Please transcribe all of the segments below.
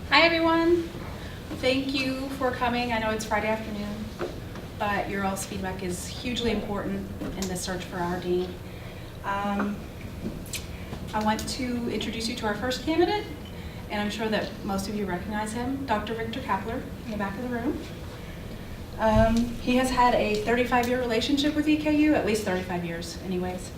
Hi everyone. Thank you for coming. I know it's Friday afternoon, but your all's feedback is hugely important in the search for our dean. I want to introduce you to our first candidate, and I'm sure that most of you recognize him, Dr. Victor Kappeler in the back of the room. He has had a 35-year relationship with EKU, at least 35 years anyways.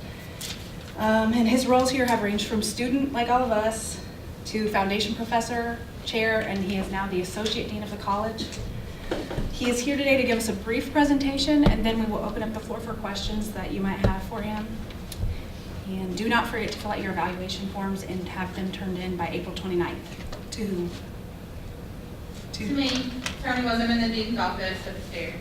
And his roles here have ranged from student, like all of us, to foundation professor, chair, and he is now the associate dean of the college. He is here today to give us a brief presentation, and then we will open up the floor for questions that you might have for him. And do not forget to fill out your evaluation forms and have them turned in by April 29th. To whom? To me. Attorney was in the dean's office upstairs.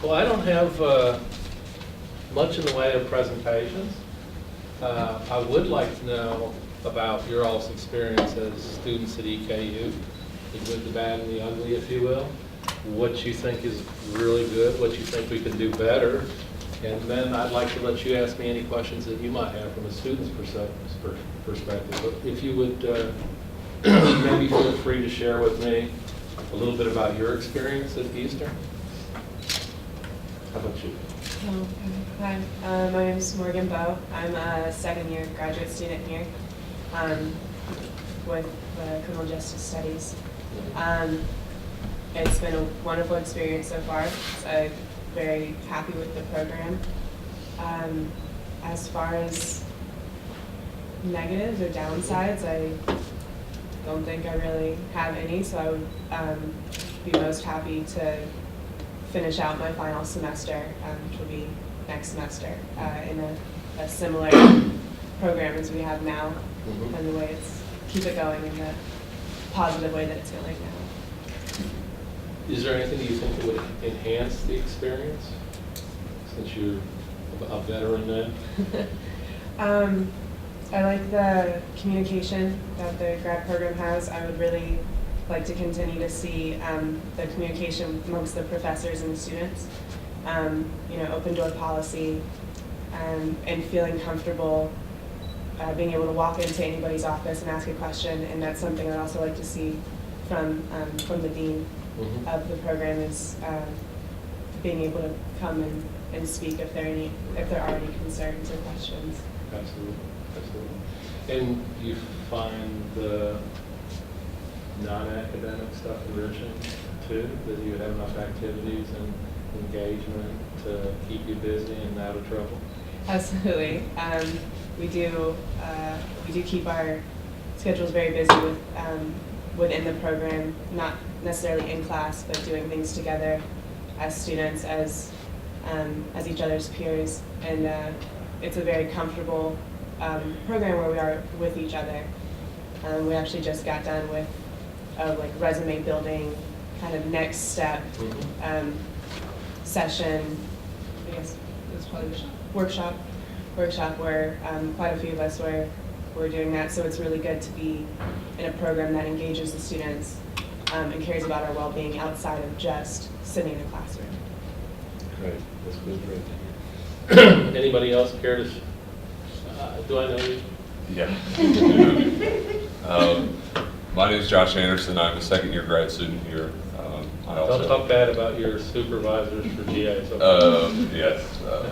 Well, I don't have much in the way of presentations. I would like to know about your all's experience as students at EKU, the good, the bad, and the ugly, if you will. What you think is really good, what you think we can do better, and then I'd like to let you ask me any questions that you might have from a student's perspective. But if you would maybe feel free to share with me a little bit about your experience at Eastern. How about you? Hi, my name is Morgan Bowe. I'm a second-year graduate student here with criminal justice studies. It's been a wonderful experience so far. I'm very happy with the program. As far as negatives or downsides, I don't think I really have any, so I would be most happy to finish out my final semester, which will be next semester, in a similar program as we have now, and the way it's keep it going in the positive way that it's going now. Is there anything you think that would enhance the experience, since you're a veteran now? I like the communication that the grad program has. I would really like to continue to see the communication amongst the professors and the students, open door policy, and feeling comfortable being able to walk into anybody's office and ask a question. And that's something I'd also like to see from the dean of the program, is being able to come and speak if there are any concerns or questions. Absolutely, absolutely. And you find the non-academic stuff enriching too, that you have enough activities and engagement to keep you busy and out of trouble? Absolutely. We do keep our schedules very busy with within the program, not necessarily in class, but doing things together as students, as each other's peers, and it's a very comfortable program where we are with each other. We actually just got done with resume building, kind of next step session. I guess it was probably workshop where quite a few of us were doing that. So it's really good to be in a program that engages the students and cares about our well-being outside of just sitting in a classroom. Great, that's good, great to hear. Anybody else care to? Do I know you? Yeah. My name is Josh Anderson. I'm a second-year grad student here. Don't talk bad about your supervisors for GA. Yes,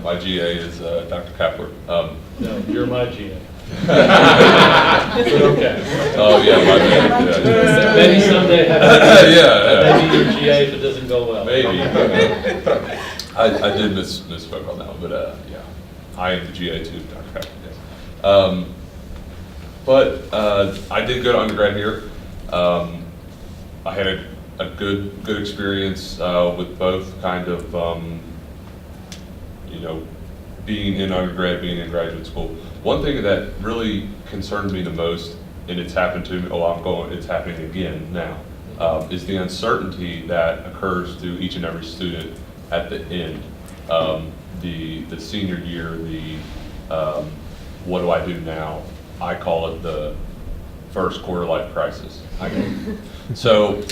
my GA is Dr. Kappeler. No, you're my GA. But okay. Oh yeah, my bad. Yeah. Maybe someday. Maybe your GA if it doesn't go well. Maybe. I did misspoke on that one, but yeah, I am the GA too, Dr. Kappeler. Yes. But I did go to undergrad here. I had a good experience with both kind of, being in undergrad, being in graduate school. One thing that really concerns me the most, and it's happened to me, it's happening again now, is the uncertainty that occurs to each and every student at the end. The senior year, what do I do now? I call it the first quarter life crisis. So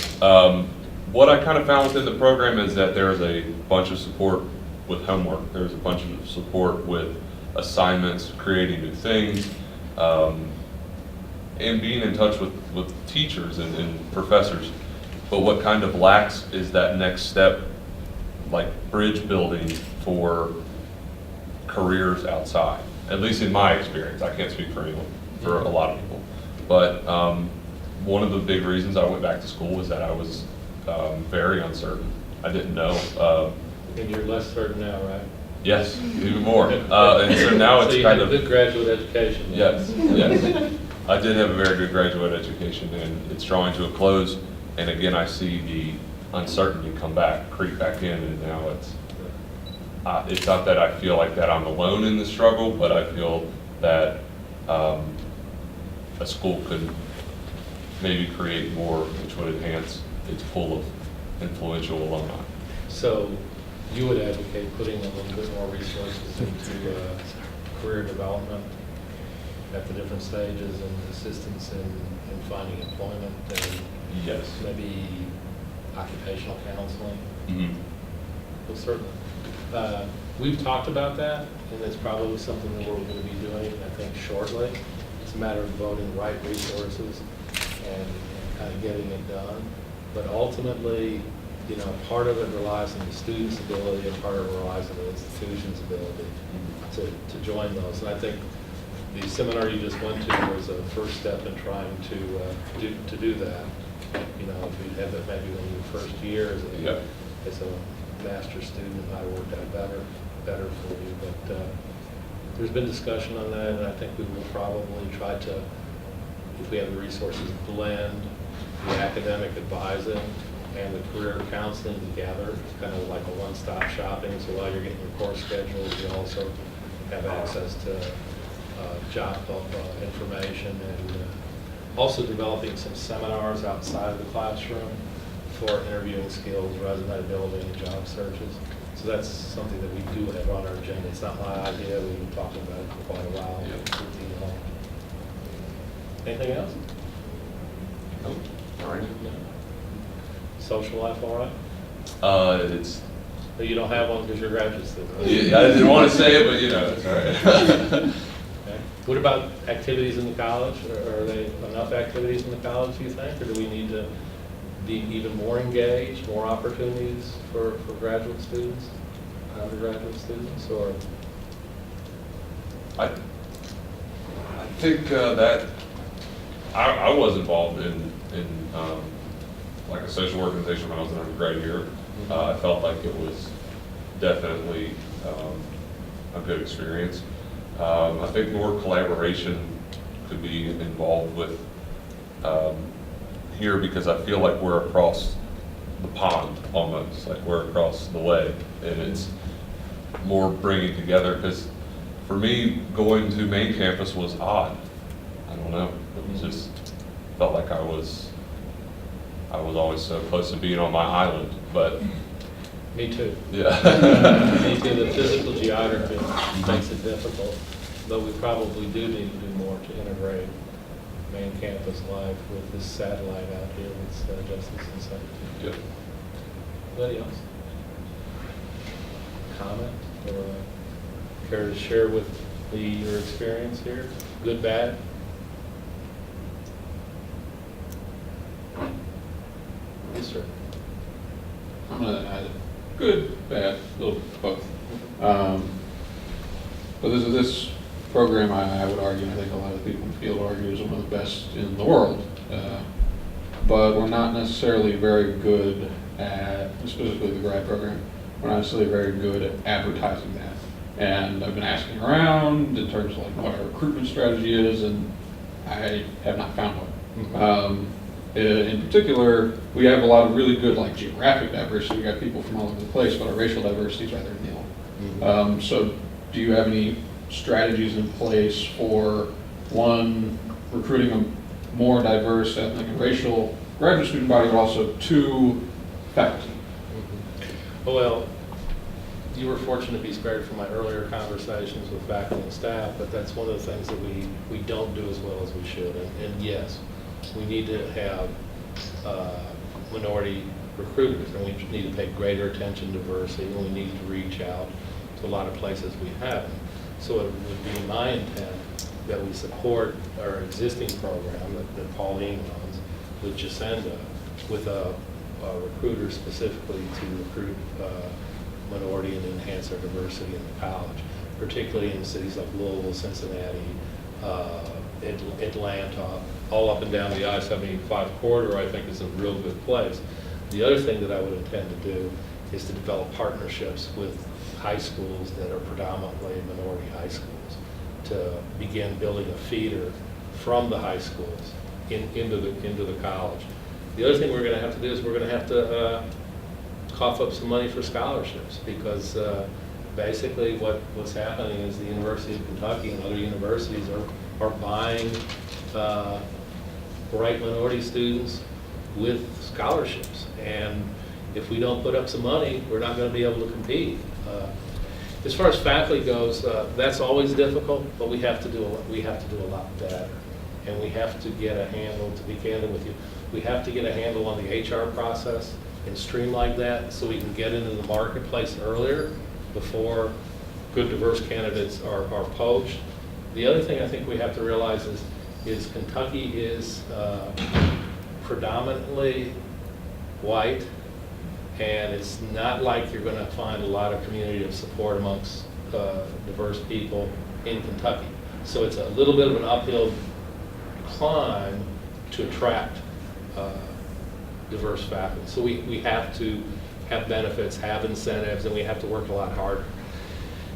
what I kind of found within the program is that there's a bunch of support with homework. There's a bunch of support with assignments, creating new things, and being in touch with teachers and professors. But what kind of lacks is that next step, like bridge building for careers outside, at least in my experience. I can't speak for anyone, for a lot of people. But one of the big reasons I went back to school was that I was very uncertain. I didn't know. And you're less certain now, right? Yes, even more. And so now it's so you kind had of a good graduate education. yes, yes. I did have a very good graduate education, and it's drawing to a close. And again, I see the uncertainty come back, creep back in, and now it's not that I feel like that I'm alone in the struggle, but I feel that a school could maybe create more, which would enhance its pool of influential alumni. So you would advocate putting a little bit more resources into career development at the different stages and assistance in finding employment and Yes. maybe occupational counseling? Mm-hmm. Well, certainly. We've talked about that, and it's probably something that we're going to be doing, I think, shortly. It's a matter of devoting the right resources and kind of getting it done. But ultimately, you know, part of it relies on the student's ability and part of it relies on the institution's ability to join those. And I think the seminar you just went to was a first step in trying to do that. You know, if you'd had that maybe when you were first year as a master's student, it might have worked out better for you. But there's been discussion on that, and I think we will probably try to, if we have the resources, blend the academic advising and the career counseling together, kind of like a one-stop shopping. So while you're getting your course scheduled, you also have access to job information, and also developing some seminars outside of the classroom for interviewing skills, resume building, and job searches. So that's something that we do have on our agenda. It's not my idea. We've been talking about it for quite a while. Anything else? Nope. All right. No. Social life, all right? It's. But you don't have one because you're a graduate student, right? Yeah, I didn't want to say it, but you know, it's all right. Okay. What about activities in the college? Are there enough activities in the college, do you think? Or do we need to be even more engaged, more opportunities for graduate students, undergraduate students, or? I think that I was involved in like a social organization when I was an undergrad here. I felt like it was definitely a good experience. I think more collaboration could be involved with here, because I feel like we're across the pond almost, like we're across the way, and it's more bringing together, because for me, going to main campus was odd. I don't know, it was just, felt like I was always so close to being on my island, but. Me too. Yeah. Me too. The physical geography makes it difficult, but we probably do need to do more to integrate main campus life with this satellite out here with justice and safety. Yeah. Anybody else? Comment or care to share with your experience here? Good, bad? Yes, sir. I'm going to add good, bad, a little both. But this program, I would argue, and I think a lot of people in the field argue, is one of the best in the world. But we're not necessarily very good at, specifically the grad program, we're not necessarily very good at advertising that. And I've been asking around in terms of like what our recruitment strategy is, and I have not found one. In particular, we have a lot of really good like geographic diversity. We got people from all over the place, but our racial diversity is rather nil. So do you have any strategies in place for, one, recruiting a more diverse ethnic and racial graduate student body, but also two, faculty? Well, you were fortunate to be spared from my earlier conversations with faculty and staff, but that's one of the things that we don't do as well as we should. And yes, we need to have minority recruiters, and we need to pay greater attention to diversity, and we need to reach out to a lot of places we haven't. So it would be my intent that we support our existing program that Pauline runs with Jacinda, with a recruiter specifically to recruit minority and enhance our diversity in the college, particularly in cities like Louisville, Cincinnati, Atlanta, all up and down the I-75 corridor. I think is a real good place. The other thing that I would intend to do is to develop partnerships with high schools that are predominantly minority high schools, to begin building a feeder from the high schools into the college. The other thing we're going to have to do is we're going to have to cough up some money for scholarships, because basically what's happening is the University of Kentucky and other universities are buying bright minority students with scholarships, and if we don't put up some money, we're not going to be able to compete. As far as faculty goes, that's always difficult, but we have to do a lot better, and we have to get a handle. To be candid with you, we have to get a handle on the HR process and streamline that so we can get into the marketplace earlier before good diverse candidates are poached. The other thing I think we have to realize is Kentucky is predominantly white, and it's not like you're going to find a lot of community of support amongst diverse people in Kentucky. So it's a little bit of an uphill climb to attract diverse faculty. So we have to have benefits, have incentives, and we have to work a lot harder.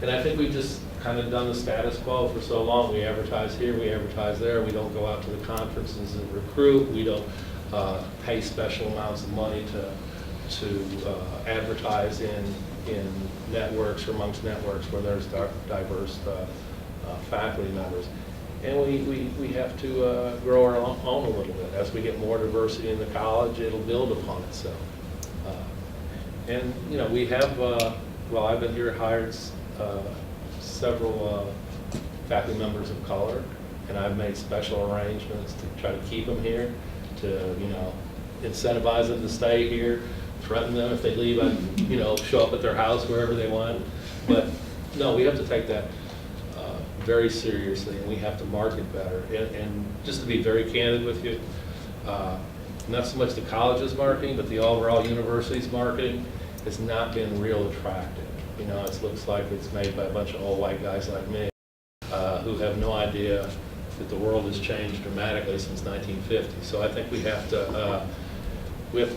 And I think we've just kind of done the status quo for so long. We advertise here, we advertise there. We don't go out to the conferences and recruit. We don't pay special amounts of money to advertise in networks or amongst networks where there's diverse faculty members. And we have to grow our own a little bit. As we get more diversity in the college, it'll build upon itself. And you know, we have, well, I've been here, hired several faculty members of color, and I've made special arrangements to try to keep them here, to, you know, incentivize them to stay here, threaten them if they leave, you know, show up at their house wherever they want. But no, we have to take that very seriously, and we have to market better. And just to be very candid with you, not so much the college's marketing, but the overall university's marketing has not been real attractive. You know, it looks like it's made by a bunch of old white guys like me who have no idea that the world has changed dramatically since 1950. So I think we have to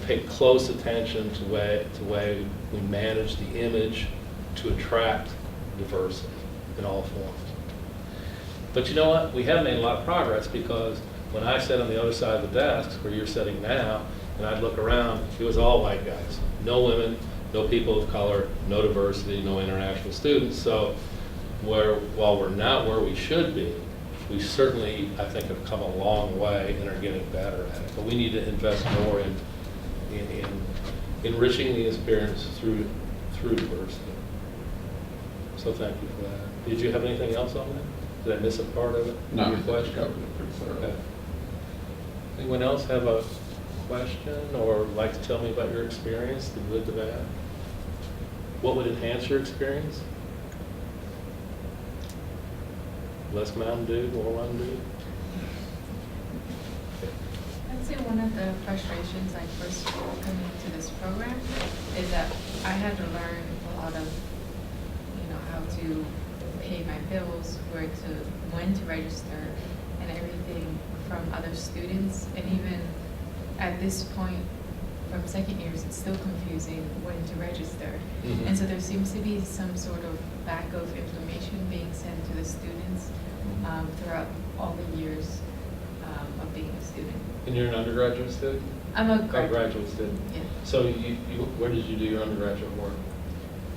pay close attention to the way we manage the image to attract diversity in all forms. But you know what? We have made a lot of progress, because when I sat on the other side of the desk where you're sitting now, and I'd look around, it was all white guys. No women, no people of color, no diversity, no international students. So while we're not where we should be, we certainly, I think, have come a long way and are getting better at it. But we need to invest more in enriching the experience through diversity. So thank you for that. Did you have anything else on that? Did I miss a part of it? No, Your I question? covered it pretty thoroughly. Okay. Anyone else have a question or like to tell me about your experience, the good, the bad? What would enhance your experience? Less Mountain Dew, more Mountain Dew? I'd say one of the frustrations I first coming into this program is that I had to learn a lot of, you know, how to pay my bills, when to register, and everything from other students. And even at this point, from second years, it's still confusing when to register. Mhm. And so there seems to be some sort of lack of information being sent to the students throughout all the years of being a student. And you're an undergraduate student? I'm a Oh, graduate student. Yeah. So where did you do your undergraduate work?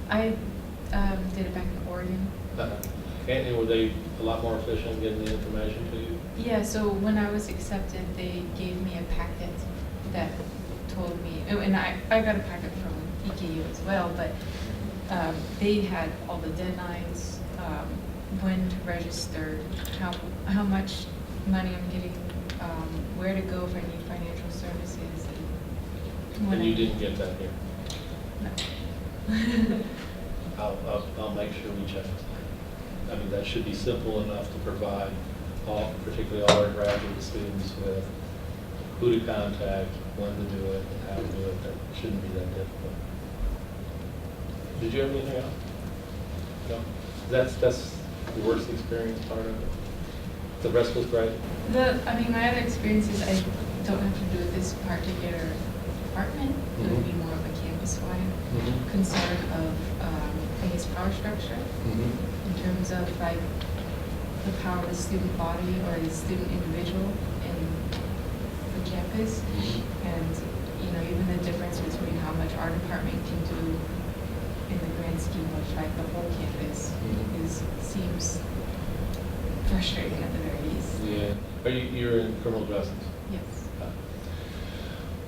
I did it back in Oregon. And were they a lot more efficient in getting the information to you? Yeah, so when I was accepted, they gave me a packet that told me, oh, and I got a packet from EKU as well, but they had all the deadlines, when to register, how much money I'm getting, where to go if I need financial services. And And you didn't get that here? No. I'll make sure we check. I mean, that should be simple enough to provide particularly all our graduate students, with who to contact, when to do it, and how to do it. That shouldn't be that difficult. Did you have anything else? No? That's the worst experience part of it? The rest was great? My other experiences, I don't have to do with this particular department. It would be more of a campus-wide concern of, power structure in terms of like the power of the student body or the student individual in the campus. And, even the difference between how much our department can do in the grand scheme of like the whole campus seems frustrating at the very least. Yeah. You're in criminal justice? Yes.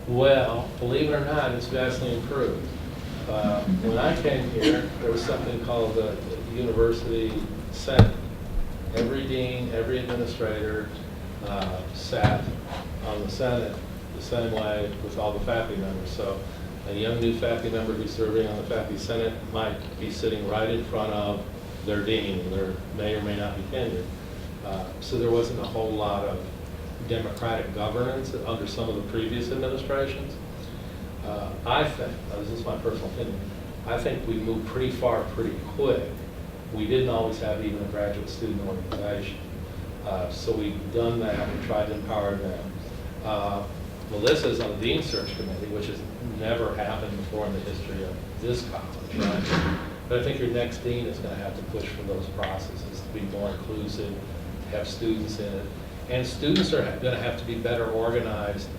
Well, believe it or not, it's vastly improved. When I came here, there was something called the University Senate. Every dean, every administrator sat on the Senate the same way with all the faculty members. So a young new faculty member who's serving on the faculty senate might be sitting right in front of their dean, and they may or may not be tenured. So there wasn't a whole lot of democratic governance under some of the previous administrations. I think, this is my personal opinion, I think we moved pretty far pretty quick. We didn't always have even a graduate student organization. So we've done that, we tried to empower them. Melissa's on the Dean Search Committee, which has never happened before in the history of this college, right? But I think your next dean is going to have to push for those processes to be more inclusive, to have students in it. And students are going to have to be better organized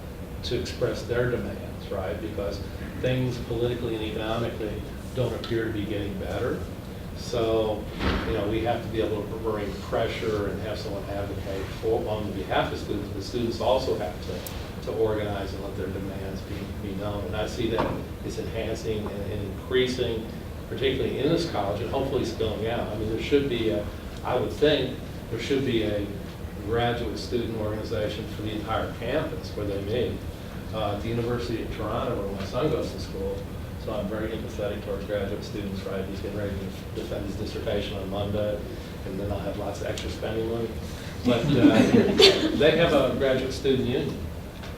to express their demands, right? Because things politically and economically don't appear to be getting better. So, we have to be able to bring pressure and have someone advocate on behalf of students. The students also have to organize and let their demands be known. And I see that it's enhancing and increasing, particularly in this college, and hopefully spilling out. I mean, there should be I would think, there should be a graduate student organization for the entire campus where they meet. At the University of Toronto, where my son goes to school, so I'm very empathetic towards graduate students, right? He's getting ready to defend his dissertation on Monday, and then I'll have lots of extra spending money. But they have a graduate student union,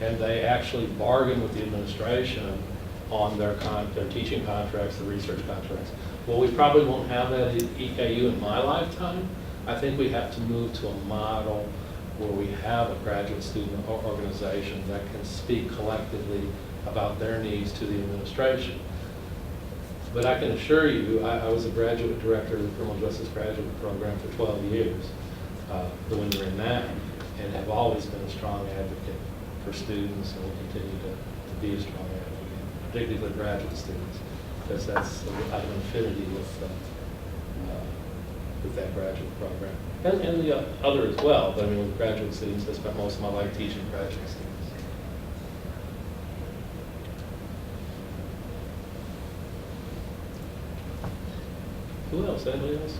and they actually bargain with the administration on their teaching contracts, the research contracts. Well, we probably won't have that at EKU in my lifetime. I think we have to move to a model where we have a graduate student organization that can speak collectively about their needs to the administration. But I can assure you, I was a graduate director of the Criminal Justice Graduate Program for 12 years, the one you're in now, and have always been a strong advocate for students, and will continue to be a strong advocate, particularly for graduate students, because I have an affinity with that graduate program. And the other as well, but I mean with graduate students, I spent most of my life teaching graduate students. Who else? Anybody else?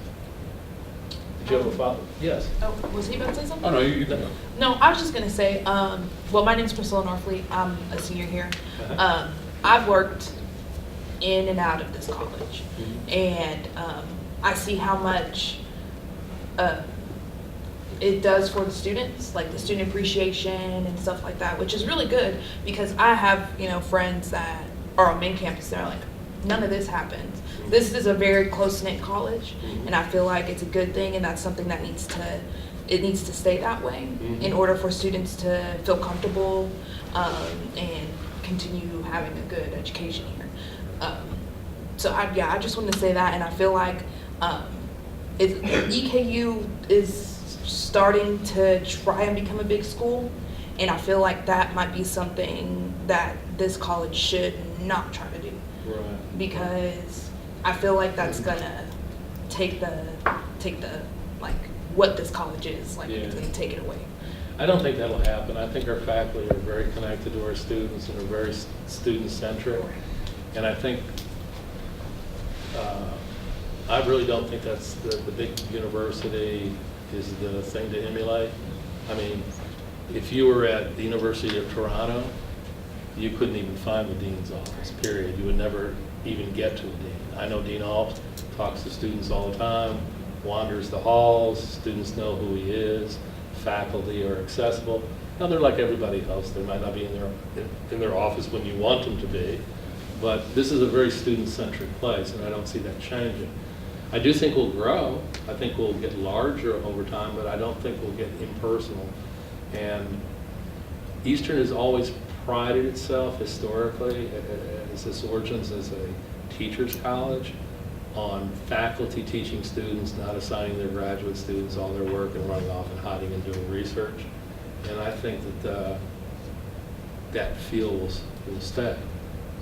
Did you have a follow-up? Yes. Oh, was he about to say something? Oh, no, you can. No, I was just going to say, well, my name's Priscilla Norfleet. I'm a senior here. Uh-huh. I've worked in and out of this college, and I see how much it does for the students, like the student appreciation and stuff like that, which is really good because I have, friends that are on main campus that are like, none of this happens. This is a very close-knit college, and I feel like it's a good thing, and that's something that needs to stay that way in order for students to feel comfortable and continue having a good education here. So I just wanted to say that, and I feel like EKU is starting to try and become a big school, and I feel like that might be something that this college should not try to do. Right. Because I feel like that's gonna take the like what this college is, like it's gonna take it away. I don't think that'll happen. I think our faculty are very connected to our students and are very student-centric. And I think, I really don't think that's the big university is the thing to emulate. I mean, if you were at the University of Toronto, you couldn't even find the dean's office, period. You would never even get to a dean. I know Dean Alt talks to students all the time, wanders the halls, students know who he is, faculty are accessible. Now, they're like everybody else. They might not be in their office when you want them to be, but this is a very student-centric place, and I don't see that changing. I do think we'll grow. I think we'll get larger over time, but I don't think we'll get impersonal. And Eastern has always prided itself historically, as its origins as a teacher's college, on faculty teaching students, not assigning their graduate students all their work and running off and hiding and doing research. And I think that that feel will stay.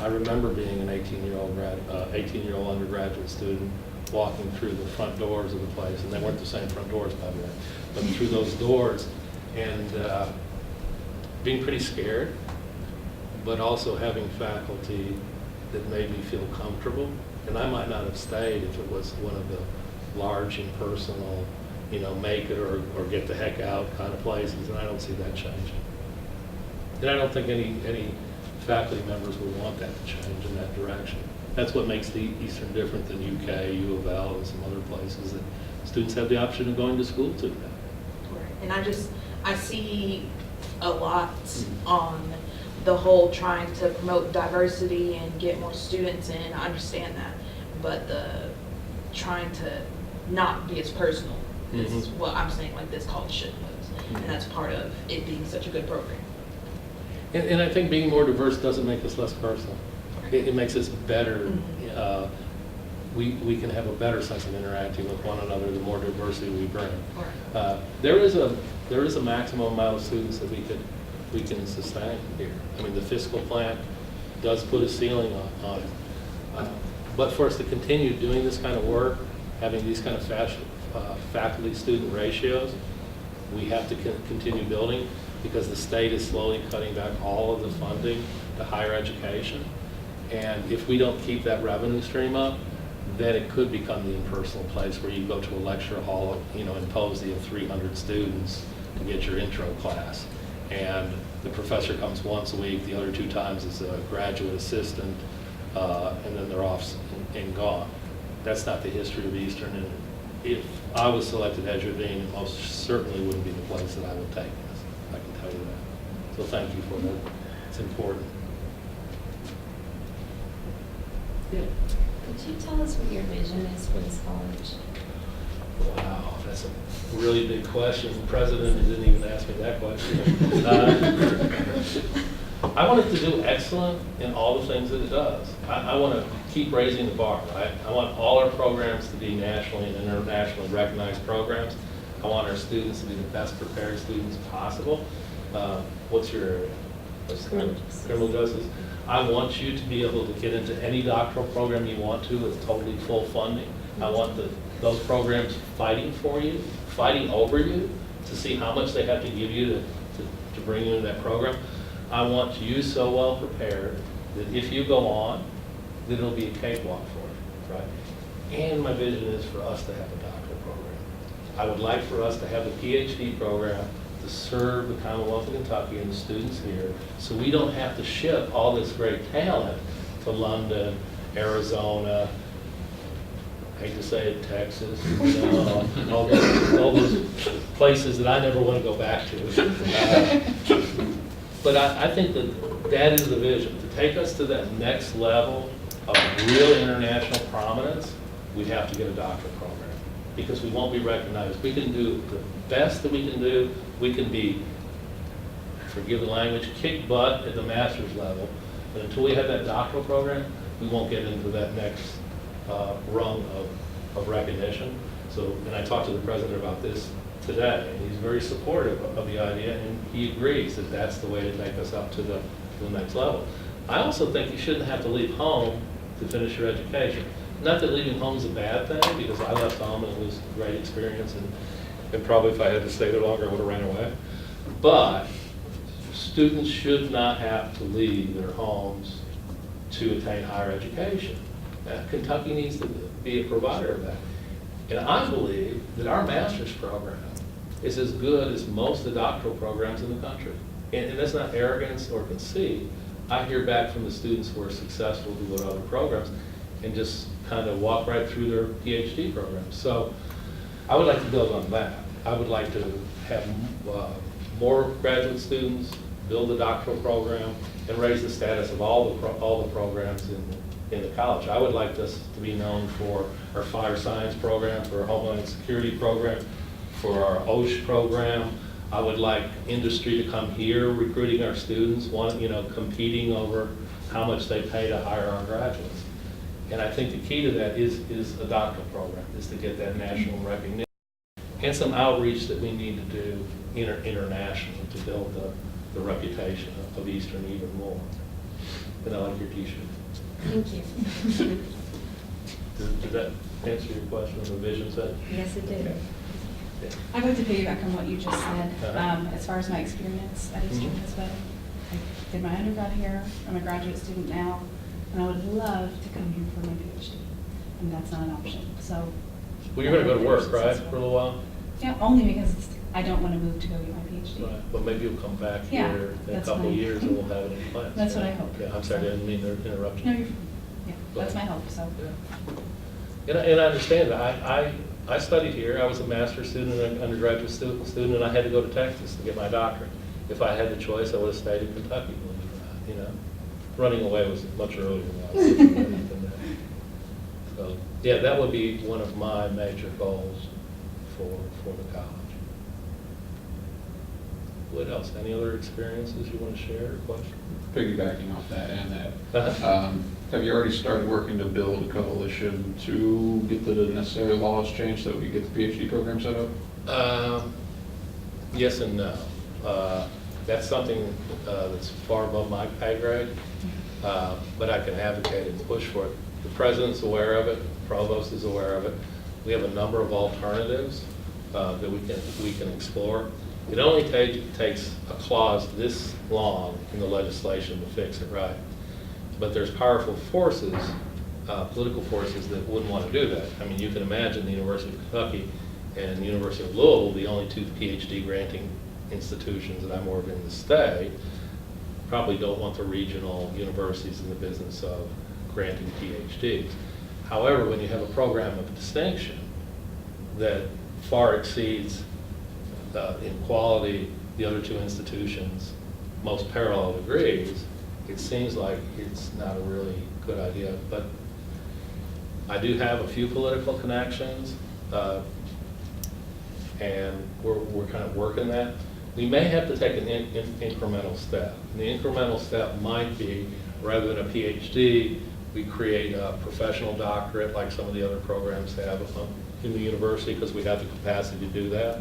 I remember being an 18-year-old undergraduate student walking through the front doors of the place, and they weren't the same front doors, by the way, but through those doors, and being pretty scared, but also having faculty that made me feel comfortable. And I might not have stayed if it was one of the large impersonal, make it or get the heck out kind of places, and I don't see that changing. And I don't think any faculty members would want that to change in that direction. That's what makes the Eastern different than UK, U of L, and some other places that students have the option of going to school to now. Right. And I see a lot on the whole trying to promote diversity and get more students in. I understand that, but the trying to not be as personal is what I'm saying, like this college should pose. And that's part of it being such a good program. And I think being more diverse doesn't make us less personal. It makes us better. We can have a better sense of interacting with one another the more diversity we bring. There is a maximum amount of students that we can sustain here. I mean, the fiscal plan does put a ceiling on it. But for us to continue doing this kind of work, having these kind of faculty-student ratios, we have to continue building, because the state is slowly cutting back all of the funding to higher education. And if we don't keep that revenue stream up, then it could become the impersonal place where you go to a lecture hall, impose the 300 students to get your intro class. And the professor comes once a week, the other 2 times is a graduate assistant, and then they're off and gone. That's not the history of Eastern. And if I was selected as your dean, it most certainly wouldn't be the place that I would take this. I can tell you that. So thank you for that. It's important. Yeah. Could you tell us what your vision is for this college? Wow, that's a really big question. The president didn't even ask me that question. I want it to do excellent in all the things that it does. I want to keep raising the bar, right? I want all our programs to be nationally and internationally recognized programs. I want our students to be the best prepared students possible. What's your area? Criminal justice. I want you to be able to get into any doctoral program you want to with totally full funding. I want those programs fighting for you, fighting over you to see how much they have to give you to bring you into that program. I want you so well prepared that if you go on, that it'll be a cakewalk for you, right? And my vision is for us to have a doctoral program. I would like for us to have the PhD program to serve the Commonwealth of Kentucky and the students here, so we don't have to ship all this great talent to London, Arizona, I hate to say it, Texas, all those places that I never want to go back to. But I think that is the vision. To take us to that next level of real international prominence, we have to get a doctoral program, because we won't be recognized. We can do the best that we can do. We can be, forgive the language, kick butt at the master's level. But until we have that doctoral program, we won't get into that next rung of recognition. So, and I talked to the president about this today, and he's very supportive of the idea, and he agrees that that's the way to take us up to the next level. I also think you shouldn't have to leave home to finish your education. Not that leaving home is a bad thing, because I left home and it was a great experience, and probably if I had to stay there longer, I would have ran away. But students should not have to leave their homes to attain higher education. Kentucky needs to be a provider of that. And I believe that our master's program is as good as most of the doctoral programs in the country. And that's not arrogance or conceit. I hear back from the students who are successful who go to other programs and just kind of walk right through their PhD programs. So I would like to build on that. I would like to have more graduate students, build a doctoral program, and raise the status of all the programs in the college. I would like this to be known for our fire science program, for our homeland security program, for our OSH program. I would like industry to come here recruiting our students, competing over how much they pay to hire our graduates. And I think the key to that is a doctoral program, is to get that national recognition. And some outreach that we need to do internationally to build the reputation of Eastern even more. And I like your t-shirt. Thank you. Did that answer your question on the vision set? Yes, it did. Yeah. I'd like to piggyback on what you just said. Uh-huh. As far as my experience at Eastern Mhm. as well. I did my undergrad here, I'm a graduate student now, and I would love to come here for my PhD, and that's not an option, so. Well, you're going to go to work, right, for a little while? Yeah, only because I don't want to move to go get my PhD. Right, but maybe you'll come back Yeah, here in a that's couple of my- years and we'll have it in place. That's what I hope. Yeah, I'm sorry, I didn't mean to interrupt you. No, you're fine. Yeah, that's my hope, so. Yeah. And I understand that. I studied here. I was a master's student and an undergraduate student, and I had to go to Texas to get my doctorate. If I had the choice, I would have stayed in Kentucky, believe it or not, you know. Running away was much earlier than that. So, yeah, that would be one of my major goals for the college. What else? Any other experiences you want to share or questions? Piggybacking off that and that, Uh-huh. have you already started working to build a coalition to get the necessary laws changed so we can get the PhD program set up? Yes and no. That's something that's far above my pay grade, but I can advocate and push for it. The president's aware of it, the provost is aware of it. We have a number of alternatives that we can explore. It only takes a clause this long in the legislation to fix it right. But there's powerful forces, political forces that wouldn't want to do that. I mean, you can imagine the University of Kentucky and the University of Louisville, the only two PhD granting institutions that I'm aware of in the state, probably don't want the regional universities in the business of granting PhDs. However, when you have a program of distinction that far exceeds in quality the other two institutions' most parallel degrees, it seems like it's not a really good idea. But I do have a few political connections, and we're kind of working that. We may have to take an incremental step. And the incremental step might be, rather than a PhD, we create a professional doctorate like some of the other programs have in the university, because we have the capacity to do that.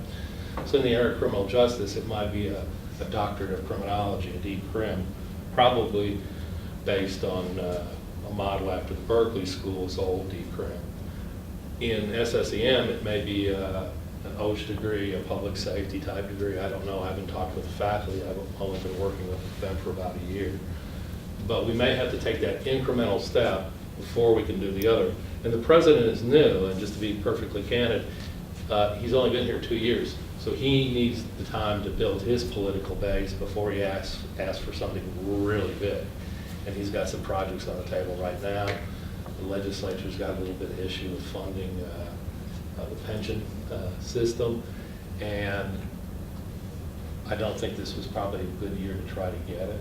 So in the area of criminal justice, it might be a doctorate of criminology, a D-Crim, probably based on a model after the Berkeley School's old D-Crim. In SSEM, it may be an OSH degree, a public safety type degree. I don't know. I haven't talked with the faculty. I've only been working with them for about a year. But we may have to take that incremental step before we can do the other. And the president is new, and just to be perfectly candid, he's only been here 2 years. So he needs the time to build his political base before he asks for something really big. And he's got some projects on the table right now. The legislature's got a little bit of issue with funding the pension system. And I don't think this was probably a good year to try to get it.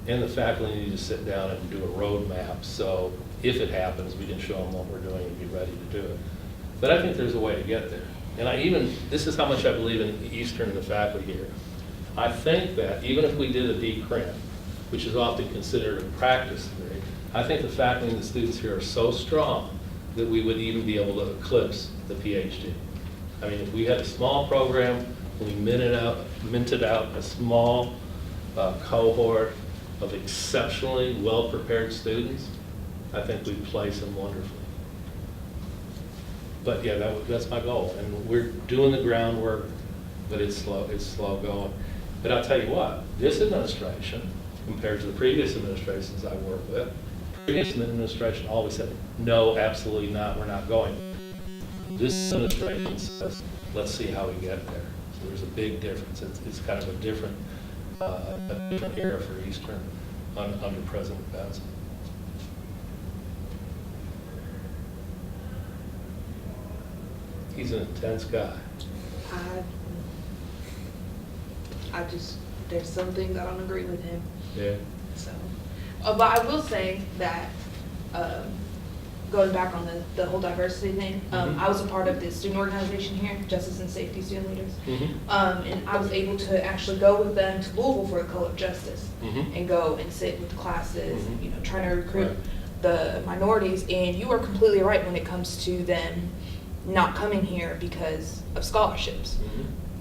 And the faculty need to sit down and do a roadmap, so if it happens, we can show them what we're doing and be ready to do it. But I think there's a way to get there. And this is how much I believe in Eastern and the faculty here. I think that even if we did a D-Crim, which is often considered a practice degree, I think the faculty and the students here are so strong that we would even be able to eclipse the PhD. I mean, if we had a small program, we minted out a small cohort of exceptionally well-prepared students, I think we'd place them wonderfully. But yeah, that's my goal, and we're doing the groundwork, but it's slow going. But I'll tell you what, this administration, compared to the previous administrations I worked with, the previous administration always said, no, absolutely not, we're not going. This administration says, let's see how we get there. So there's a big difference. It's kind of a different era for Eastern under President Benson. He's an intense guy. I just, there's some things I don't agree with him, Yeah. so. But I will say that, going back on the whole diversity thing, I was a part of the student organization here, Justice and Safety Student Leaders. And I was able to actually go with them to Louisville for the Color of Justice and go and sit with the classes, you know, trying to recruit Right. the minorities. And you are completely right when it comes to them not coming here because of scholarships,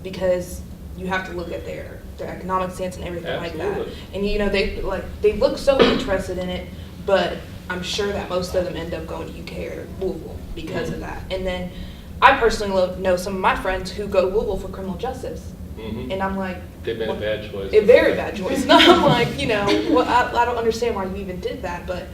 because you have to look at their economic stance and everything like that. Absolutely. And you know, they look so interested in it, but I'm sure that most of them end up going to UK or Louisville because of that. And then I personally know some of my friends who go to Louisville for criminal justice. And I'm like, They made a bad choice. a very bad choice. No, I'm like, you know, well, I don't understand why you even did that, but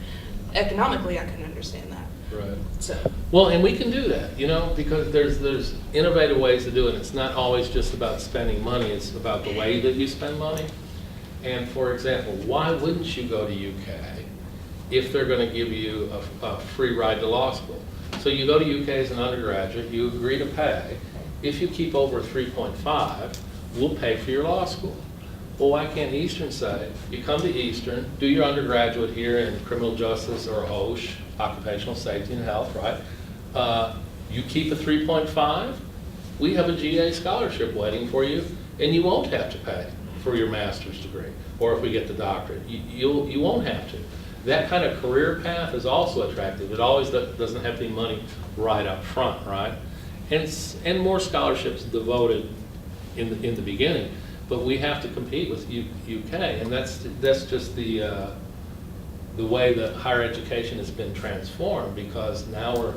economically I can understand that. Right. So, Well, and we can do that, you know, because there's innovative ways to do it. It's not always just about spending money, it's about the way that you spend money. And for example, why wouldn't you go to UK if they're going to give you a free ride to law school? So you go to UK as an undergraduate, you agree to pay. If you keep over 3.5, we'll pay for your law school. Well, why can't Eastern say, you come to Eastern, do your undergraduate here in criminal justice or OSH, occupational safety and health, right? You keep a 3.5, we have a GA scholarship waiting for you, and you won't have to pay for your master's degree, or if we get the doctorate, you won't have to. That kind of career path is also attractive. It always doesn't have to be money right up front, right? And more scholarships devoted in the beginning, but we have to compete with UK, and that's just the way that higher education has been transformed, because now we're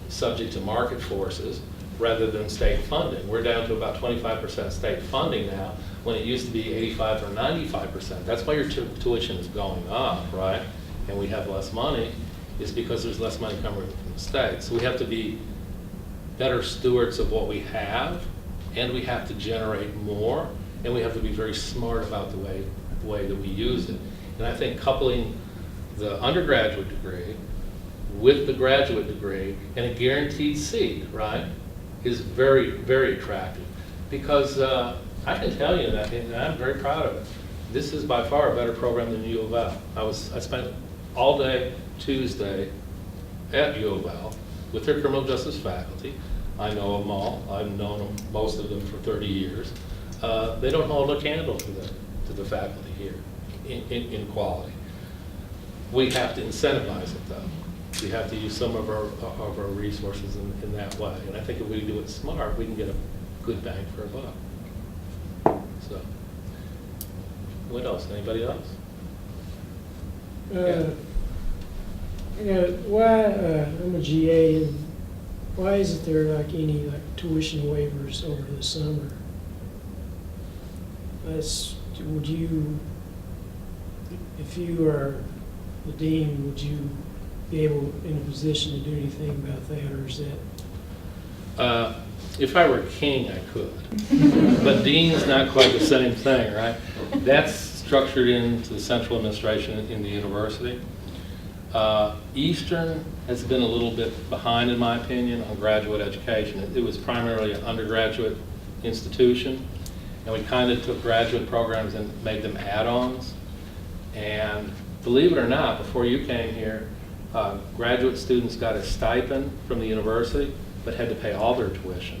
subject to market forces rather than state funding. We're down to about 25% state funding now, when it used to be 85 or 95%. That's why your tuition is going up, right? And we have less money, is because there's less money coming from the state. So we have to be better stewards of what we have, and we have to generate more, and we have to be very smart about the way that we use it. And I think coupling the undergraduate degree with the graduate degree and a guaranteed seat, right, is very, very attractive. Because I can tell you that, and I'm very proud of it, this is by far a better program than U of L. I spent all day Tuesday at U of L with their criminal justice faculty. I know them all. I've known them, most of them, for 30 years. They don't hold a candle to the faculty here in quality. We have to incentivize it, though. We have to use some of our resources in that way. And I think if we do it smart, we can get a good bang for a buck. So, what else? Anybody else? Why, I'm a GA, and why isn't there like any like tuition waivers over the summer? Would you, if you are the dean, would you be able, in a position to do anything about that, or is that? If I were king, I could. But dean's not quite the same thing, right? That's structured into the central administration in the university. Eastern has been a little bit behind, in my opinion, on graduate education. It was primarily an undergraduate institution, and we kind of took graduate programs and made them add-ons. And believe it or not, before you came here, graduate students got a stipend from the university, but had to pay all their tuition,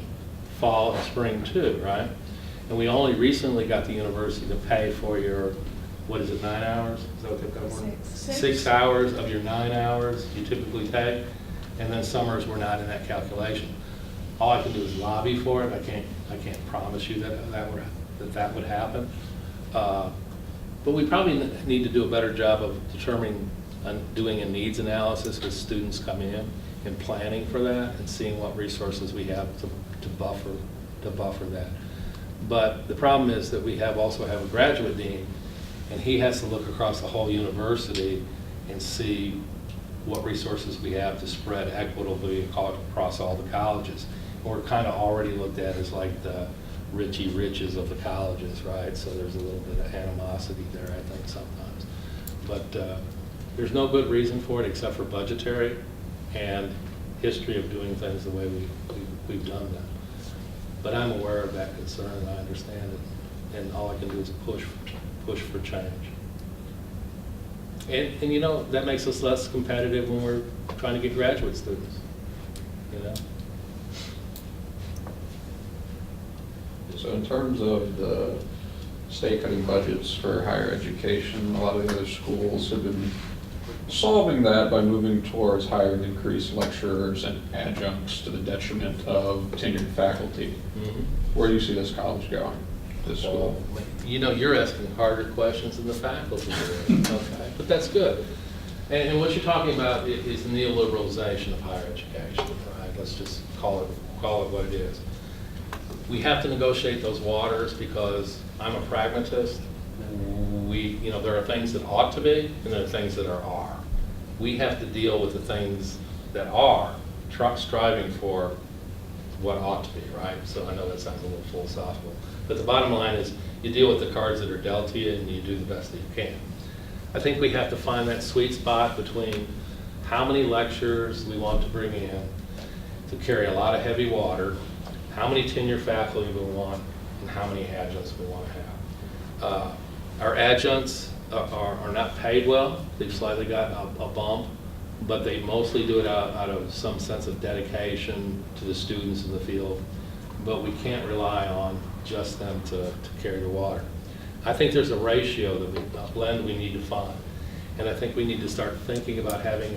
fall and spring too, right? And we only recently got the university to pay for your, what is it, 9 hours? Is that what they're covering? 6 hours of your 9 hours you typically take, and then summers were not in that calculation. All I can do is lobby for it. I can't promise you that would happen. But we probably need to do a better job of determining, doing a needs analysis as students come in, and planning for that, and seeing what resources we have to buffer that. But the problem is that we also have a graduate dean, and he has to look across the whole university and see what resources we have to spread equitably across all the colleges. And we're kind of already looked at as like the Richie Riches of the colleges, right? So there's a little bit of animosity there, I think, sometimes. But there's no good reason for it except for budgetary and history of doing things the way we've done them. But I'm aware of that concern, and I understand it, and all I can do is push for change. And you know, that makes us less competitive when we're trying to get graduate students, you know? So in terms of the state cutting budgets for higher education, a lot of the other schools have been solving that by moving towards hiring increased lecturers and adjuncts to the detriment of tenured faculty. Where do you see this college going, this school? You know, you're asking harder questions than the faculty do, okay? But that's good. And what you're talking about is the neoliberalization of higher education, right? Let's just call it what it is. We have to negotiate those waters because I'm a pragmatist. You know, there are things that ought to be, and there are things that are. We have to deal with the things that are, striving for what ought to be, right? So I know that sounds a little philosophical, but the bottom line is you deal with the cards that are dealt to you and you do the best that you can. I think we have to find that sweet spot between how many lecturers we want to bring in to carry a lot of heavy water, how many tenure faculty we want, and how many adjuncts we want to have. Our adjuncts are not paid well. They've slightly got a bump, but they mostly do it out of some sense of dedication to the students in the field. But we can't rely on just them to carry the water. I think there's a ratio, a blend we need to find. And I think we need to start thinking about having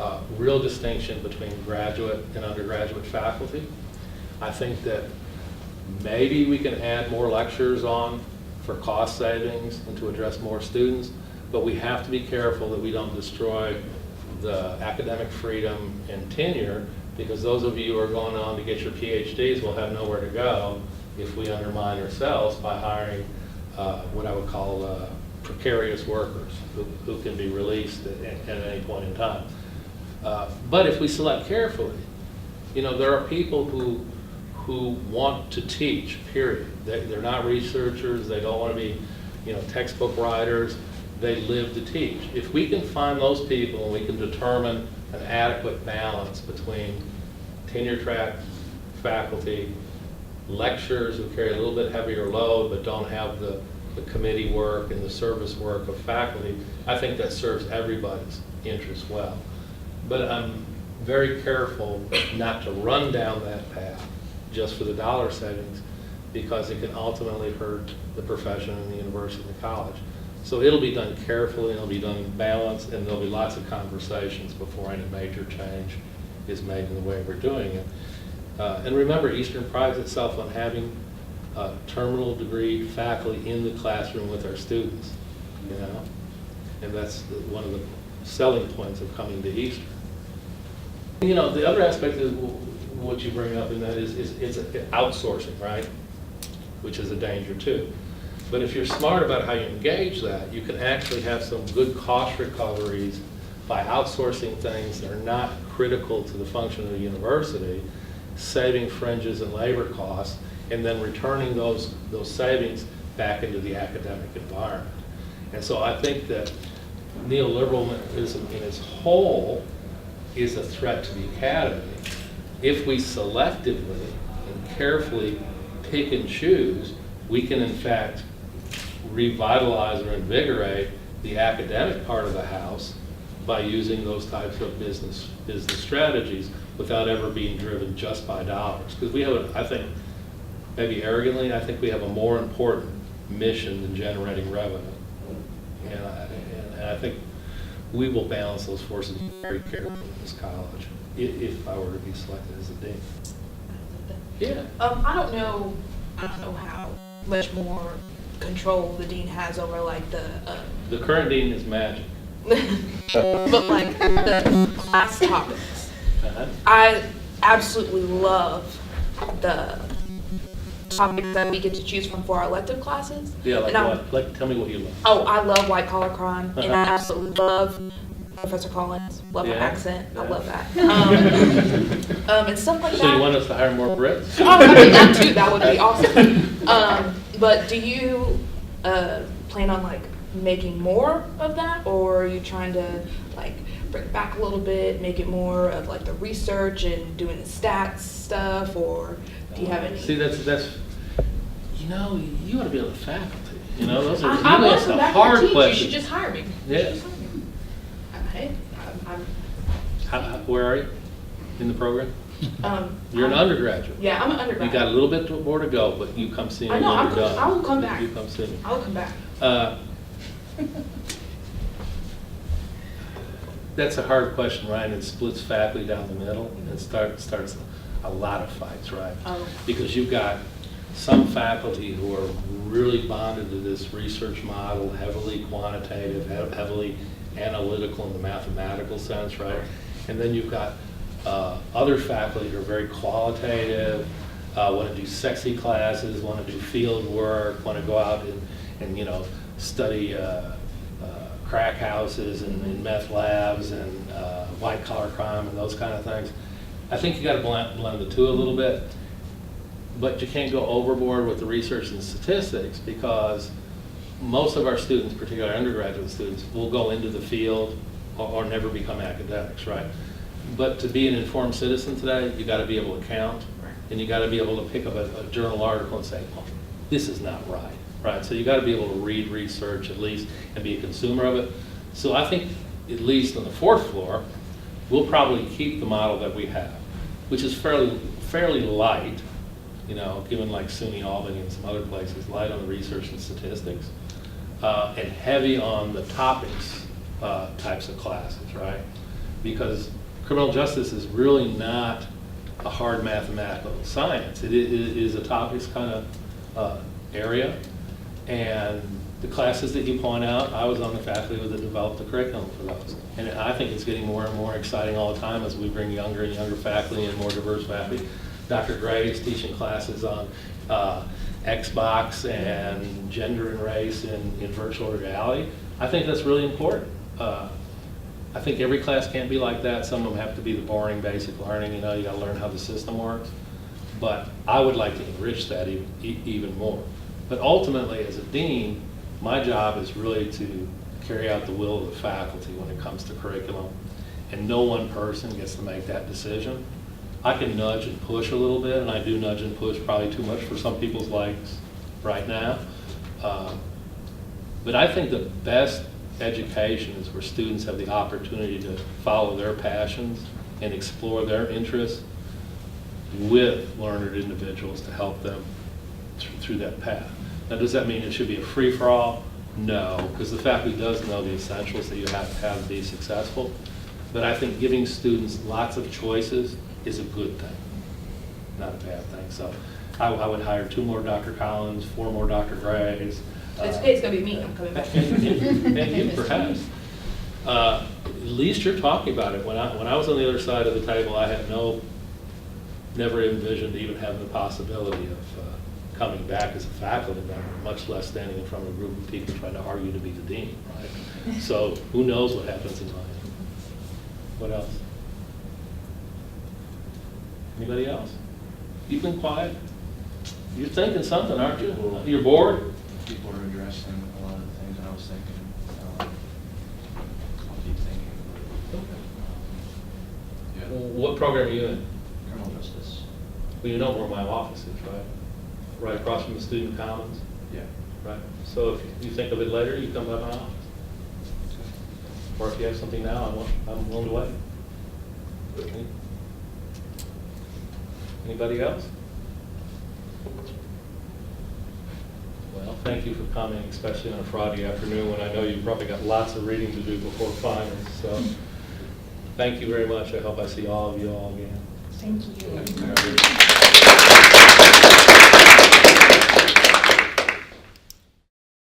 a real distinction between graduate and undergraduate faculty. I think that maybe we can add more lectures on for cost savings and to address more students, but we have to be careful that we don't destroy the academic freedom and tenure, because those of you who are going on to get your PhDs will have nowhere to go if we undermine ourselves by hiring what I would call precarious workers who can be released at any point in time. But if we select carefully, you know, there are people who want to teach, period. They're not researchers, they don't want to be, you know, textbook writers, they live to teach. If we can find those people and we can determine an adequate balance between tenure track faculty, lecturers who carry a little bit heavier load but don't have the committee work and the service work of faculty, I think that serves everybody's interest well. But I'm very careful not to run down that path just for the dollar savings, because it can ultimately hurt the profession and the university and the college. So it'll be done carefully, it'll be done in balance, and there'll be lots of conversations before any major change is made in the way we're doing it. And remember, Eastern prides itself on having terminal degree faculty in the classroom with our students, you know? And that's one of the selling points of coming to Eastern. You know, the other aspect is what you bring up in that is outsourcing, right? Which is a danger too. But if you're smart about how you engage that, you can actually have some good cost recoveries by outsourcing things that are not critical to the function of the university, saving fringes and labor costs, and then returning those savings back into the academic environment. And so I think that neoliberalism in its whole is a threat to the academy if we selectively and carefully pick and choose. We can in fact revitalize or invigorate the academic part of the house by using those types of business strategies without ever being driven just by dollars. Because we have, I think, maybe arrogantly, I think we have a more important mission than generating revenue. And I think we will balance those forces very carefully in this college if I were to be selected as a dean. Yeah. I don't know how much more control the dean has over like the current dean is magic. but like the class topics. I absolutely love the topics that we get to choose from for our elective classes. Yeah, like and what? Like, tell me what you love. Oh, I love white collar crime, and I absolutely love Professor Collins. Love her accent. I love that. And stuff like that. So you want us to hire more Brits? Oh, I mean, that too. That would be awesome. But do you plan on like making more of that, or are you trying to like bring it back a little bit, make it more of like the research and doing the stats stuff, or do you have any? See, that's, you know, you ought to be on the faculty, you know, those are, you I want ask to the come back hard and teach. You questions. should just hire me. You Yeah. should just hire me. Hey, Where are you in the program? You're an I'm- undergraduate. Yeah, I'm an You undergrad. got a little bit more to go, but you come see me I when know, you're I'm done. I will come back. You come see me. I will come back. That's a hard question, Ryan. It splits faculty down the middle and starts a lot of fights, right? Oh. Because you've got some faculty who are really bonded to this research model, heavily quantitative, heavily analytical in the mathematical sense, right? And then you've got other faculty who are very qualitative, want to do sexy classes, want to do field work, want to go out and you know, study crack houses and meth labs and white collar crime and those kind of things. I think you got to blend the two a little bit, but you can't go overboard with the research and statistics, because most of our students, particularly undergraduate students, will go into the field or never become academics, right? But to be an informed citizen today, you got to be able to count, and you got to be able to pick up a journal article and say, oh, this is not right, right? So you got to be able to read research at least and be a consumer of it. So I think at least on the fourth floor, we'll probably keep the model that we have, which is fairly light, you know, given like SUNY Albany and some other places, light on the research and statistics, and heavy on the topics types of classes, right? Because criminal justice is really not a hard mathematical science. It is a topics kind of area, and the classes that you point out, I was on the faculty that developed the curriculum for those. And I think it's getting more and more exciting all the time as we bring younger and younger faculty and more diverse faculty. Dr. Gray is teaching classes on Xbox and gender and race in virtual reality. I think that's really important. I think every class can't be like that. Some of them have to be the boring basic learning, you know, you gotta learn how the system works. But I would like to enrich that even more. But ultimately, as a dean, my job is really to carry out the will of the faculty when it comes to curriculum. And no one person gets to make that decision. I can nudge and push a little bit, and I do nudge and push probably too much for some people's likes right now. But I think the best education is where students have the opportunity to follow their passions and explore their interests with learned individuals to help them through that path. Now, does that mean it should be a free-for-all? No, because the faculty does know the essentials that you have to be successful. But I think giving students lots of choices is a good thing, not a bad thing. So I would hire 2 more Dr. Collins, 4 more Dr. Grays. It's going to be me. I'm coming back. And you perhaps. At least you're talking about it. When I was on the other side of the table, I had never envisioned even having the possibility of coming back as a faculty member, much less standing in front of a group of people trying to argue to be the dean, right? So who knows what happens in life. What else? Anybody else? You've been quiet. You're thinking something, aren't you? You're bored? People are addressing a lot of the things, and I was thinking, I'll keep thinking. Yeah, Well, what program are you in? criminal justice. Well, you know where my office is, right? Right across from the student commons, Yeah. right? So if you think of it later, you come by my office. Or if you have something now, I'm willing to wait. Anybody else? Well, thank you for coming, especially on a Friday afternoon when I know you've probably got lots of reading to do before finals. So thank you very much. I hope I see all of you all again. Thank you.